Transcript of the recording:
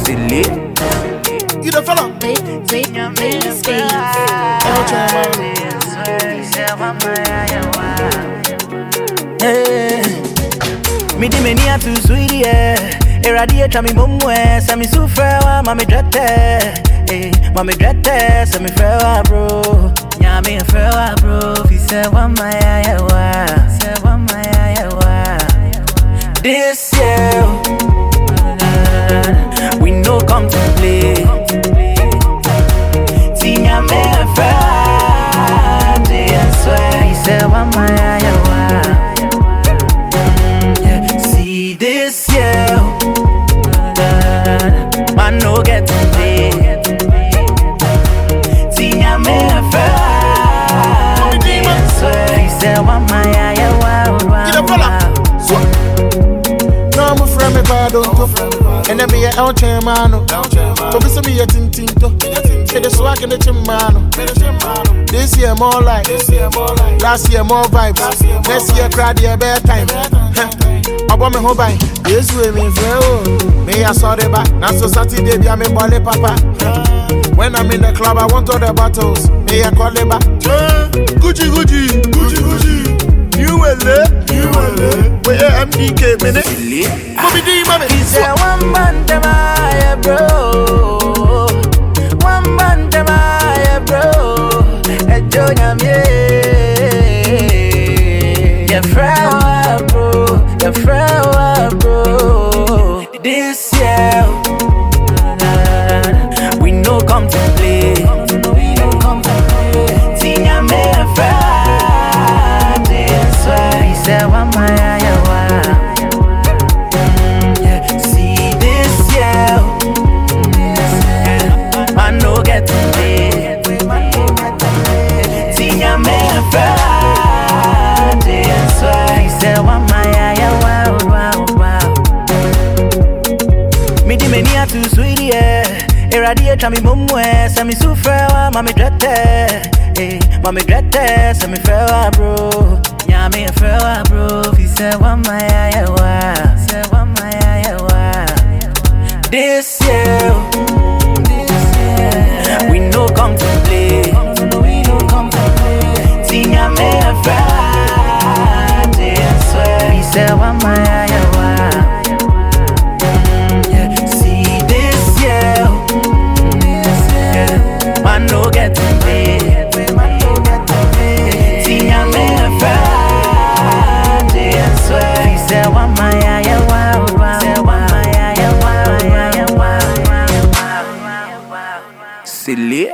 Silly. You the fella? Baby Steve. Me di meni a tu sweetie, irradiate me mumwe, sa mi sufrewa, mami drete, mami drete, sa mi frewa bro, nyami frewa bro, fi se wa mayawa, this year, we no come to play, see nyami frewa, I swear, fi se wa mayawa. This year, man no get to play. Tinya me a friend. He said, "What my No, I'm a friend, me bad and then be a El Chairmano. But we be a tintinto. Get the swag in the chimano. This year more like, last year more vibes. Next year, crowd year bear time. I want me home by this way, me friend. Me, I saw the back. Now, so Saturday, be a me body papa. When I'm in the club, I want all the bottles. Me, I call it back. Gucci. You will where MDK, minute. Mommy D, mommy. He said, "One man to my bro, one man to my bro, and Jonya me, your friend bro. This year, we no come to play. Tinya me a friend, I swear. He said, "What my see this year, I no get to play. Tinya me a friend, I swear." He said, "What my me di meni a tu sweetie, irradiate me mumwe, sa mi sufrewa, mami drete, sa mi frewa bro, nyami frewa bro, fi se wa mayawa. This year, we no come to play. Tinya me a friend, I swear. Fi se wa mayawa. See this year, man no get to play. Tinya me a friend, I swear. Fi se wa mayawa. Silly.